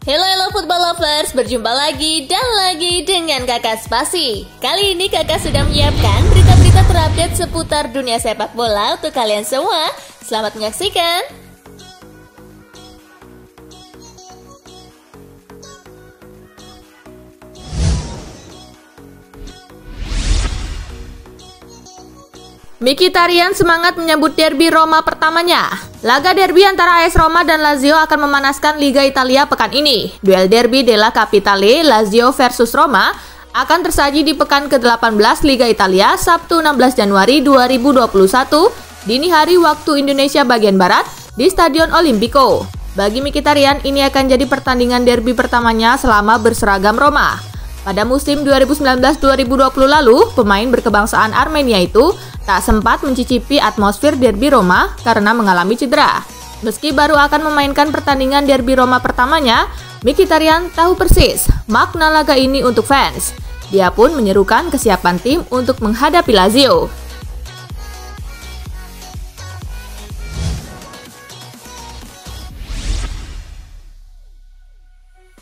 Hello football lovers, berjumpa lagi dan lagi dengan Kakak Spasi. Kali ini Kakak sudah menyiapkan berita-berita terupdate seputar dunia sepak bola untuk kalian semua. Selamat menyaksikan. Mkhitaryan semangat menyambut derby Roma pertamanya. Laga derby antara AS Roma dan Lazio akan memanaskan Liga Italia pekan ini. Duel derby della Capitale, Lazio versus Roma, akan tersaji di pekan ke-18 Liga Italia Sabtu 16 Januari 2021 dini hari waktu Indonesia bagian Barat di Stadion Olimpico. Bagi Mkhitaryan, ini akan jadi pertandingan derby pertamanya selama berseragam Roma. Pada musim 2019-2020 lalu, pemain berkebangsaan Armenia itu tak sempat mencicipi atmosfer derby Roma karena mengalami cedera. Meski baru akan memainkan pertandingan derby Roma pertamanya, Mkhitaryan tahu persis makna laga ini untuk fans. Dia pun menyerukan kesiapan tim untuk menghadapi Lazio.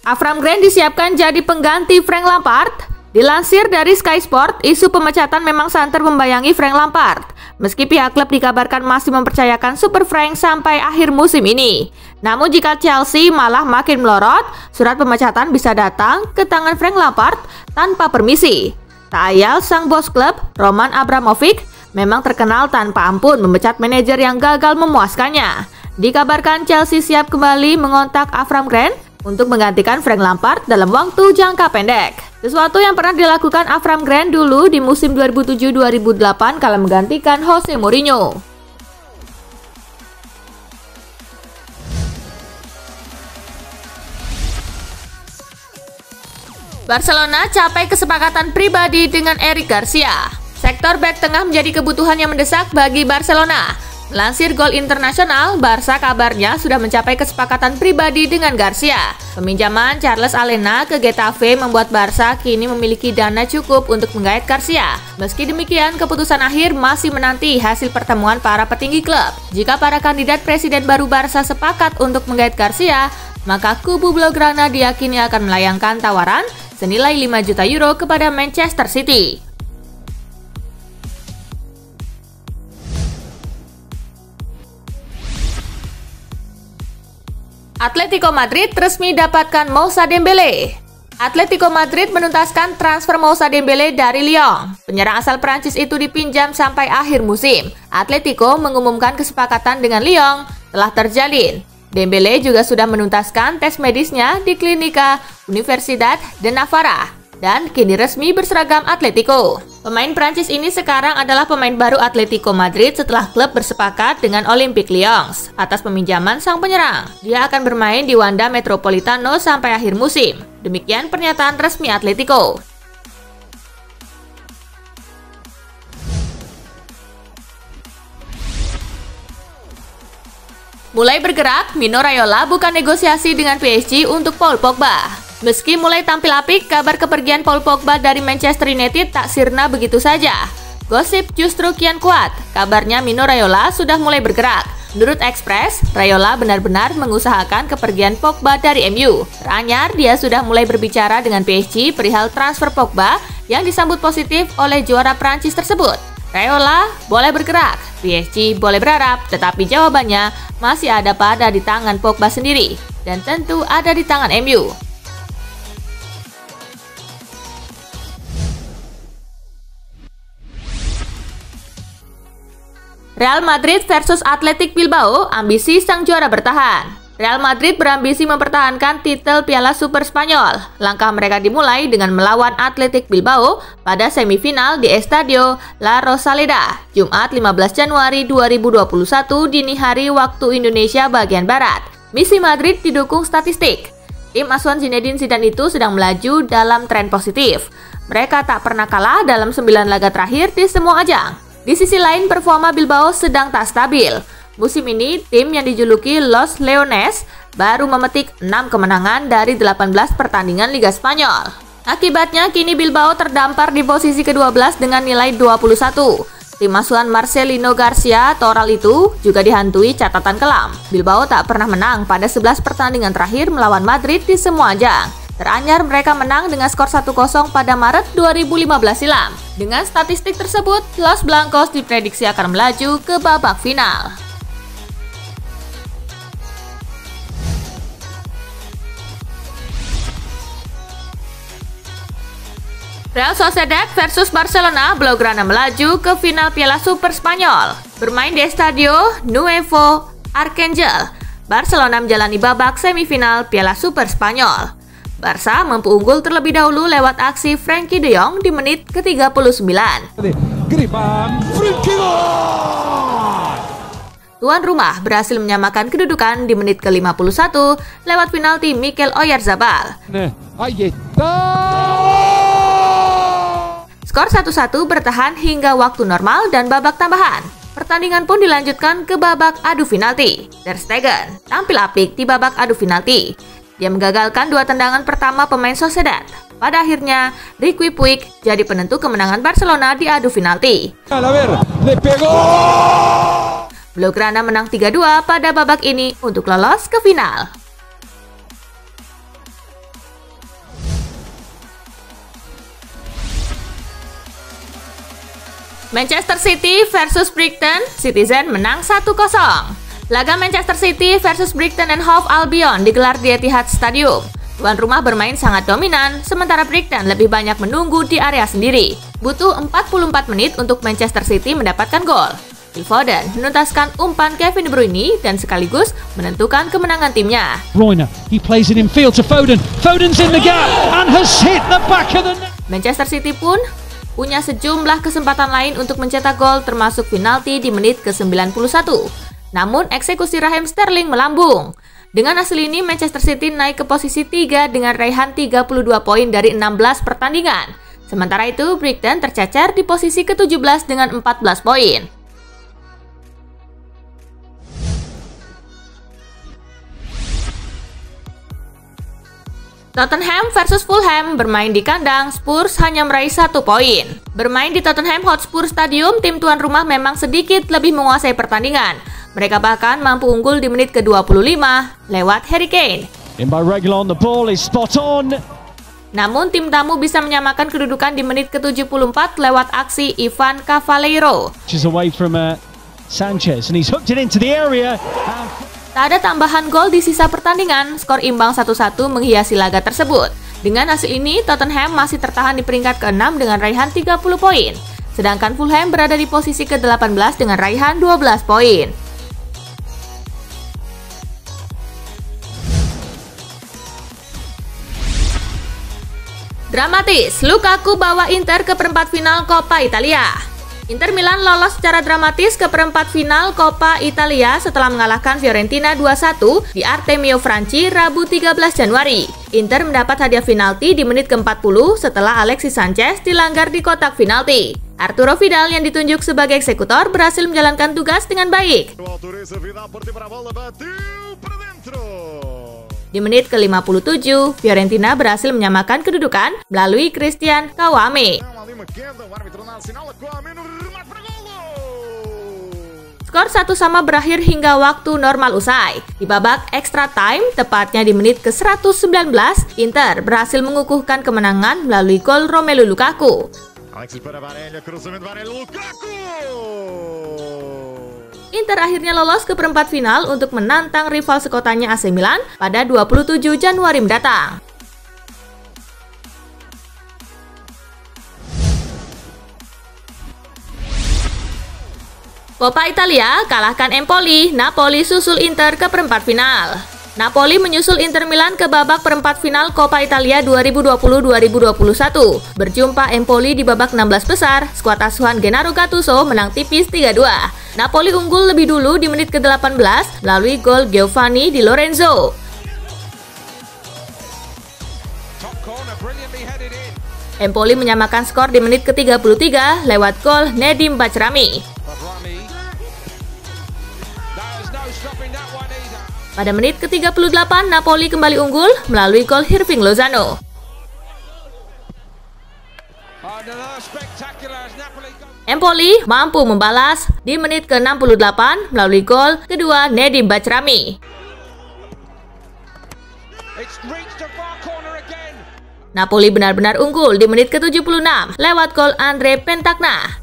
Avram Grant disiapkan jadi pengganti Frank Lampard. Dilansir dari Sky Sport, isu pemecatan memang santer membayangi Frank Lampard. Meski pihak klub dikabarkan masih mempercayakan Super Frank sampai akhir musim ini. Namun jika Chelsea malah makin melorot, surat pemecatan bisa datang ke tangan Frank Lampard tanpa permisi. Tak ayal sang bos klub, Roman Abramovich, memang terkenal tanpa ampun memecat manajer yang gagal memuaskannya. Dikabarkan Chelsea siap kembali mengontak Avram Grant untuk menggantikan Frank Lampard dalam waktu jangka pendek. Sesuatu yang pernah dilakukan Avram Grant dulu di musim 2007-2008 kala menggantikan Jose Mourinho. Barcelona capai kesepakatan pribadi dengan Eric Garcia. Sektor bek tengah menjadi kebutuhan yang mendesak bagi Barcelona. Melansir Gol Internasional, Barca kabarnya sudah mencapai kesepakatan pribadi dengan Garcia. Peminjaman Charles Alena ke Getafe membuat Barca kini memiliki dana cukup untuk menggait Garcia. Meski demikian, keputusan akhir masih menanti hasil pertemuan para petinggi klub. Jika para kandidat presiden baru Barca sepakat untuk menggait Garcia, maka kubu Blaugrana diyakini akan melayangkan tawaran senilai 5 juta euro kepada Manchester City. Atletico Madrid resmi dapatkan Moussa Dembélé. Atletico Madrid menuntaskan transfer Moussa Dembélé dari Lyon. Penyerang asal Prancis itu dipinjam sampai akhir musim. Atletico mengumumkan kesepakatan dengan Lyon telah terjalin. Dembélé juga sudah menuntaskan tes medisnya di Klinika Universidad de Navarra dan kini resmi berseragam Atletico. Pemain Prancis ini sekarang adalah pemain baru Atletico Madrid setelah klub bersepakat dengan Olympique Lyon atas peminjaman sang penyerang. Dia akan bermain di Wanda Metropolitano sampai akhir musim. Demikian pernyataan resmi Atletico. Mulai bergerak, Mino Raiola bukan negosiasi dengan PSG untuk Paul Pogba. Meski mulai tampil apik, kabar kepergian Paul Pogba dari Manchester United tak sirna begitu saja. Gosip justru kian kuat. Kabarnya Mino Raiola sudah mulai bergerak. Menurut Express, Raiola benar-benar mengusahakan kepergian Pogba dari MU. Teranyar, dia sudah mulai berbicara dengan PSG perihal transfer Pogba yang disambut positif oleh juara Prancis tersebut. Raiola boleh bergerak, PSG boleh berharap, tetapi jawabannya masih ada pada di tangan Pogba sendiri. Dan tentu ada di tangan MU. Real Madrid versus Athletic Bilbao, ambisi sang juara bertahan. Real Madrid berambisi mempertahankan titel Piala Super Spanyol. Langkah mereka dimulai dengan melawan Athletic Bilbao pada semifinal di Estadio La Rosaleda, Jumat 15 Januari 2021 dini hari waktu Indonesia bagian Barat. Misi Madrid didukung statistik. Tim asuhan Zinedine Zidane itu sedang melaju dalam tren positif. Mereka tak pernah kalah dalam 9 laga terakhir di semua ajang. Di sisi lain, performa Bilbao sedang tak stabil. Musim ini, tim yang dijuluki Los Leones baru memetik 6 kemenangan dari 18 pertandingan Liga Spanyol. Akibatnya, kini Bilbao terdampar di posisi ke-12 dengan nilai 21. Tim asuhan Marcelino Garcia Toral itu juga dihantui catatan kelam. Bilbao tak pernah menang pada 11 pertandingan terakhir melawan Madrid di semua ajang. Teranyar mereka menang dengan skor 1-0 pada Maret 2015 silam. Dengan statistik tersebut, Los Blancos diprediksi akan melaju ke babak final. Real Sociedad versus Barcelona, Blaugrana melaju ke final Piala Super Spanyol. Bermain di Estadio Nuevo Arcangel, Barcelona menjalani babak semifinal Piala Super Spanyol. Barca mampu unggul terlebih dahulu lewat aksi Frenkie de Jong di menit ke-39. Tuan rumah berhasil menyamakan kedudukan di menit ke-51 lewat penalti Mikel Oyarzabal. Skor 1-1 bertahan hingga waktu normal dan babak tambahan. Pertandingan pun dilanjutkan ke babak adu penalti. Ter Stegen tampil apik di babak adu penalti. Dia menggagalkan 2 tendangan pertama pemain Sociedad. Pada akhirnya, Riqui Puig jadi penentu kemenangan Barcelona di adu penalti. Blaugrana menang 3-2 pada babak ini untuk lolos ke final. Manchester City versus Brighton, Citizen menang 1-0. Laga Manchester City versus Brighton and Hove Albion digelar di Etihad Stadium. Tuan rumah bermain sangat dominan, sementara Brighton lebih banyak menunggu di area sendiri. Butuh 44 menit untuk Manchester City mendapatkan gol. Phil Foden menuntaskan umpan Kevin De Bruyne dan sekaligus menentukan kemenangan timnya. Bruyne, he plays it in field to Foden. Foden's in the gap and has hit the back of the net. Manchester City pun punya sejumlah kesempatan lain untuk mencetak gol termasuk penalti di menit ke-91. Namun eksekusi Raheem Sterling melambung. Dengan hasil ini Manchester City naik ke posisi 3 dengan raihan 32 poin dari 16 pertandingan. Sementara itu Brighton tercecer di posisi ke-17 dengan 14 poin. Tottenham versus Fulham, bermain di kandang, Spurs hanya meraih 1 poin. Bermain di Tottenham Hotspur Stadium, tim tuan rumah memang sedikit lebih menguasai pertandingan. Mereka bahkan mampu unggul di menit ke-25 lewat Harry Kane. Namun tim tamu bisa menyamakan kedudukan di menit ke-74 lewat aksi Ivan Cavaleiro. Tak ada tambahan gol di sisa pertandingan, skor imbang 1-1 menghiasi laga tersebut. Dengan hasil ini, Tottenham masih tertahan di peringkat ke-6 dengan raihan 30 poin. Sedangkan Fulham berada di posisi ke-18 dengan raihan 12 poin. Dramatis, Lukaku bawa Inter ke perempat final Coppa Italia. Inter Milan lolos secara dramatis ke perempat final Coppa Italia setelah mengalahkan Fiorentina 2-1 di Artemio Franchi Rabu 13 Januari. Inter mendapat hadiah penalti di menit ke-40 setelah Alexis Sanchez dilanggar di kotak penalti. Arturo Vidal yang ditunjuk sebagai eksekutor berhasil menjalankan tugas dengan baik. Di menit ke-57, Fiorentina berhasil menyamakan kedudukan melalui Christian Kawame. Skor 1-1 berakhir hingga waktu normal usai. Di babak extra time, tepatnya di menit ke-119, Inter berhasil mengukuhkan kemenangan melalui gol Romelu Lukaku. Inter akhirnya lolos ke perempat final untuk menantang rival sekotanya AC Milan pada 27 Januari mendatang. Coppa Italia, kalahkan Empoli, Napoli susul Inter ke perempat final. Napoli menyusul Inter Milan ke babak perempat final Coppa Italia 2020-2021. Berjumpa Empoli di babak 16 besar, skuad asuhan Gennaro Gattuso menang tipis 3-2. Napoli unggul lebih dulu di menit ke-18 melalui gol Giovanni Di Lorenzo. Empoli menyamakan skor di menit ke-33 lewat gol Nedim Bacrami. Pada menit ke-38, Napoli kembali unggul melalui gol Hirving Lozano. Empoli mampu membalas di menit ke-68 melalui gol kedua Nedim Bacrami. Napoli benar-benar unggul di menit ke-76 lewat gol Andre Pentagna.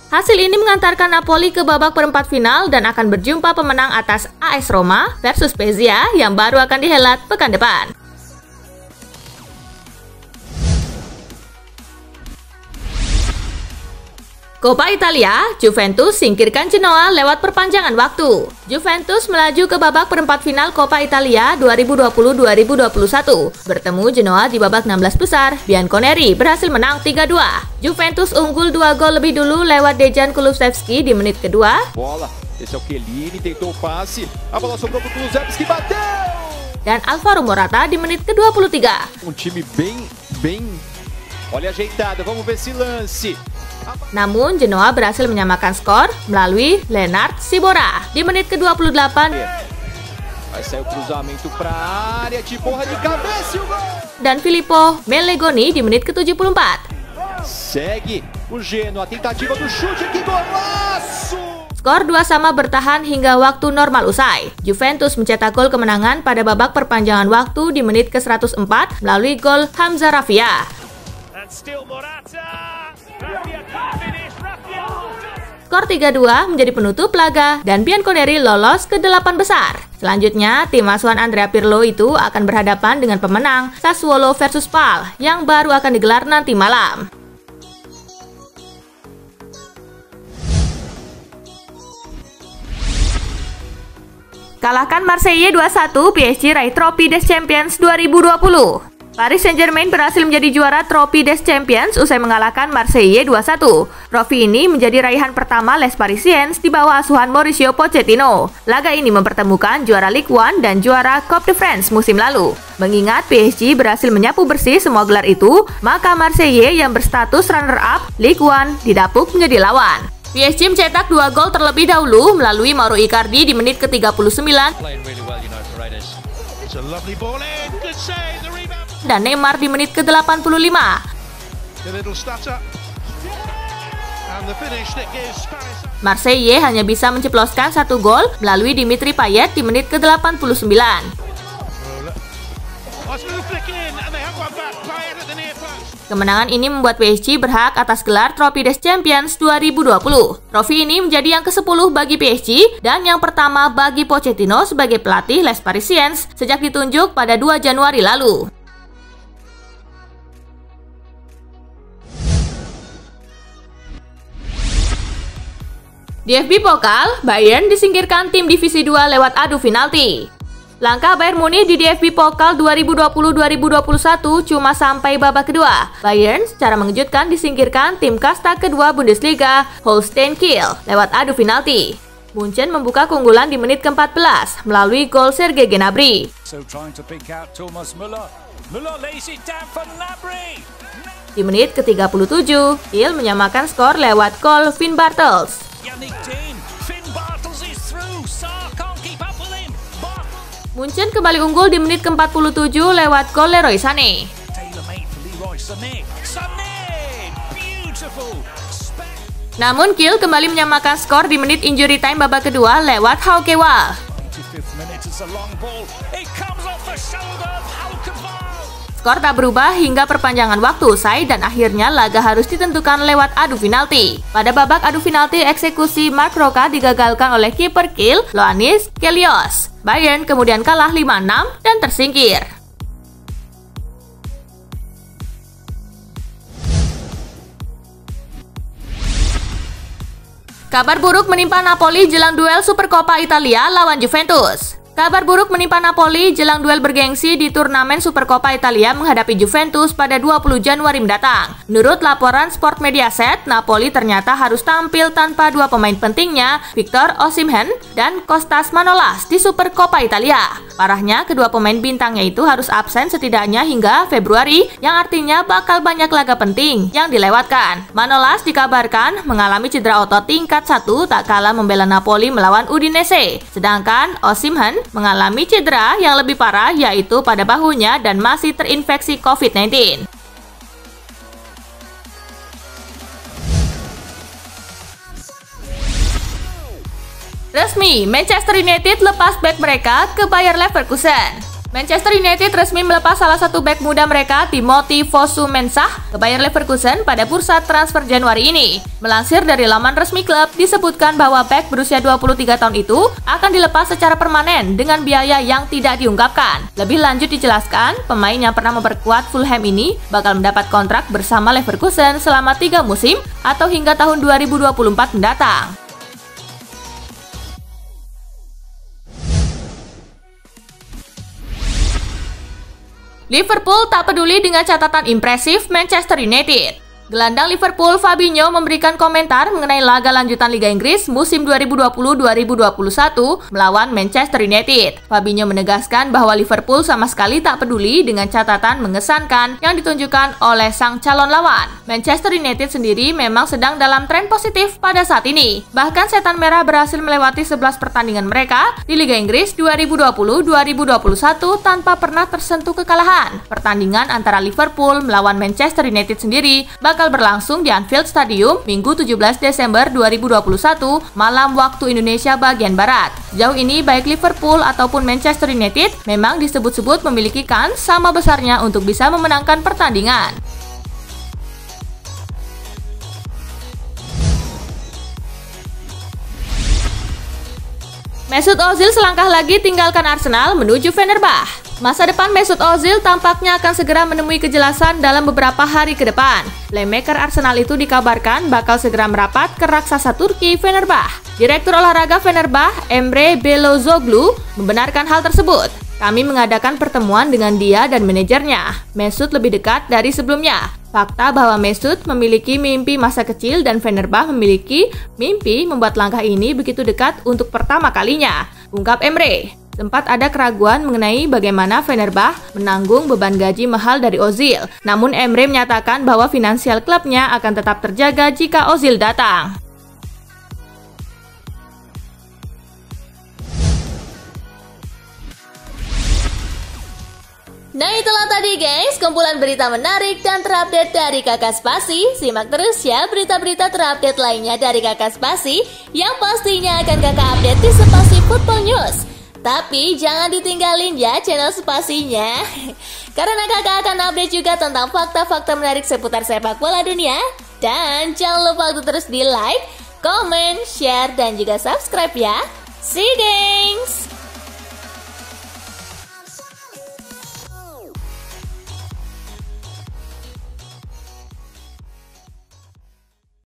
Hasil ini mengantarkan Napoli ke babak perempat final dan akan berjumpa pemenang atas AS Roma versus Spezia yang baru akan dihelat pekan depan. Coppa Italia, Juventus singkirkan Genoa lewat perpanjangan waktu. Juventus melaju ke babak perempat final Coppa Italia 2020-2021. Bertemu Genoa di babak 16 besar, Bianconeri berhasil menang 3-2. Juventus unggul 2 gol lebih dulu lewat Dejan Kulusevski di menit kedua. Bola, esse é o Chiellini, tentou o passe, a bola sobrou pro Kulusevski, bateu! Dan Alvaro Morata di menit ke-23. Time bem, olha ajeitada, vamos ver esse lance. Namun Genoa berhasil menyamakan skor melalui Lenard Sibora di menit ke-28. Dan Filippo Melegoni di menit ke-74. Skor 2-2 bertahan hingga waktu normal usai. Juventus mencetak gol kemenangan pada babak perpanjangan waktu di menit ke-104 melalui gol Hamza Raffia. Skor 3-2 menjadi penutup laga dan Bianconeri lolos ke 8 besar. Selanjutnya, tim asuhan Andrea Pirlo itu akan berhadapan dengan pemenang Sassuolo versus Spal yang baru akan digelar nanti malam. Kalahkan Marseille 2-1, PSG raih trofi des Champions 2020. Paris Saint-Germain berhasil menjadi juara trofi des Champions usai mengalahkan Marseille 2-1. Trofi ini menjadi raihan pertama Les Parisiens di bawah asuhan Mauricio Pochettino. Laga ini mempertemukan juara Ligue 1 dan juara Coupe de France musim lalu. Mengingat PSG berhasil menyapu bersih semua gelar itu, maka Marseille yang berstatus runner-up Ligue 1 didapuk menjadi lawan. PSG mencetak 2 gol terlebih dahulu melalui Mauro Icardi di menit ke-39 dan Neymar di menit ke-85. Marseille hanya bisa menceploskan 1 gol melalui Dimitri Payet di menit ke-89. Kemenangan ini membuat PSG berhak atas gelar trofi des Champions 2020. Trofi ini menjadi yang ke-10 bagi PSG dan yang pertama bagi Pochettino sebagai pelatih Les Parisiens sejak ditunjuk pada 2 Januari lalu. DFB Pokal, Bayern disingkirkan tim Divisi 2 lewat adu penalti. Langkah Bayern Munich di DFB Pokal 2020-2021 cuma sampai babak kedua. Bayern secara mengejutkan disingkirkan tim kasta kedua Bundesliga, Holstein Kiel, lewat adu penalti. Munchen membuka keunggulan di menit ke-14 melalui gol Serge Gnabry. Di menit ke-37, Kiel menyamakan skor lewat gol Finn Bartels. Munchen kembali unggul di menit ke-47 lewat gol Leroy Sané. Namun Kiel kembali menyamakan skor di menit injury time babak kedua lewat Hauke Wahl. Skor tak berubah hingga perpanjangan waktu usai dan akhirnya laga harus ditentukan lewat adu penalti. Pada babak adu penalti, eksekusi Mark Roca digagalkan oleh kiper Kiel, Ioannis Kelios. Bayern kemudian kalah 5-6 dan tersingkir. Kabar buruk menimpa Napoli jelang duel Supercoppa Italia lawan Juventus. Kabar buruk menimpa Napoli jelang duel bergengsi di turnamen Supercoppa Italia menghadapi Juventus pada 20 Januari mendatang. Menurut laporan Sport Mediaset, Napoli ternyata harus tampil tanpa 2 pemain pentingnya, Victor Osimhen dan Kostas Manolas di Supercoppa Italia. Parahnya, kedua pemain bintangnya itu harus absen setidaknya hingga Februari, yang artinya bakal banyak laga penting yang dilewatkan. Manolas dikabarkan mengalami cedera otot tingkat 1 tak kalah membela Napoli melawan Udinese. Sedangkan Osimhen mengalami cedera yang lebih parah yaitu pada bahunya dan masih terinfeksi COVID-19. Resmi, Manchester United lepas bek mereka ke Bayer Leverkusen. Manchester United resmi melepas salah satu bek muda mereka, Timothy Fosu-Mensah, ke Bayer Leverkusen pada bursa transfer Januari ini. Melansir dari laman resmi klub, disebutkan bahwa bek berusia 23 tahun itu akan dilepas secara permanen dengan biaya yang tidak diungkapkan. Lebih lanjut dijelaskan, pemain yang pernah memperkuat Fulham ini bakal mendapat kontrak bersama Leverkusen selama 3 musim atau hingga tahun 2024 mendatang. Liverpool tak peduli dengan catatan impresif Manchester United. Gelandang Liverpool Fabinho memberikan komentar mengenai laga lanjutan Liga Inggris musim 2020-2021 melawan Manchester United. Fabinho menegaskan bahwa Liverpool sama sekali tak peduli dengan catatan mengesankan yang ditunjukkan oleh sang calon lawan. Manchester United sendiri memang sedang dalam tren positif pada saat ini. Bahkan Setan Merah berhasil melewati 11 pertandingan mereka di Liga Inggris 2020-2021 tanpa pernah tersentuh kekalahan. Pertandingan antara Liverpool melawan Manchester United sendiri bakal berlangsung di Anfield Stadium Minggu 17 Desember 2021 malam waktu Indonesia bagian Barat. Sejauh ini baik Liverpool ataupun Manchester United memang disebut-sebut memiliki kans sama besarnya untuk bisa memenangkan pertandingan. Mesut Ozil selangkah lagi tinggalkan Arsenal menuju Fenerbahce. Masa depan Mesut Ozil tampaknya akan segera menemui kejelasan dalam beberapa hari ke depan. Playmaker Arsenal itu dikabarkan bakal segera merapat ke raksasa Turki Fenerbahce. Direktur olahraga Fenerbahce, Emre Belözoğlu, membenarkan hal tersebut. Kami mengadakan pertemuan dengan dia dan manajernya. Mesut lebih dekat dari sebelumnya. Fakta bahwa Mesut memiliki mimpi masa kecil dan Fenerbahce memiliki mimpi membuat langkah ini begitu dekat untuk pertama kalinya, ungkap Emre. Sempat ada keraguan mengenai bagaimana Fenerbahce menanggung beban gaji mahal dari Ozil. Namun Emre menyatakan bahwa finansial klubnya akan tetap terjaga jika Ozil datang. Nah itulah tadi guys, kumpulan berita menarik dan terupdate dari Kakak Spasi. Simak terus ya berita-berita terupdate lainnya dari Kakak Spasi yang pastinya akan Kakak update di Spasi Football News. Tapi jangan ditinggalin ya channel Spasinya, karena kakak akan update juga tentang fakta-fakta menarik seputar sepak bola dunia. Dan jangan lupa untuk terus di like, comment, share, dan juga subscribe ya. See you guys!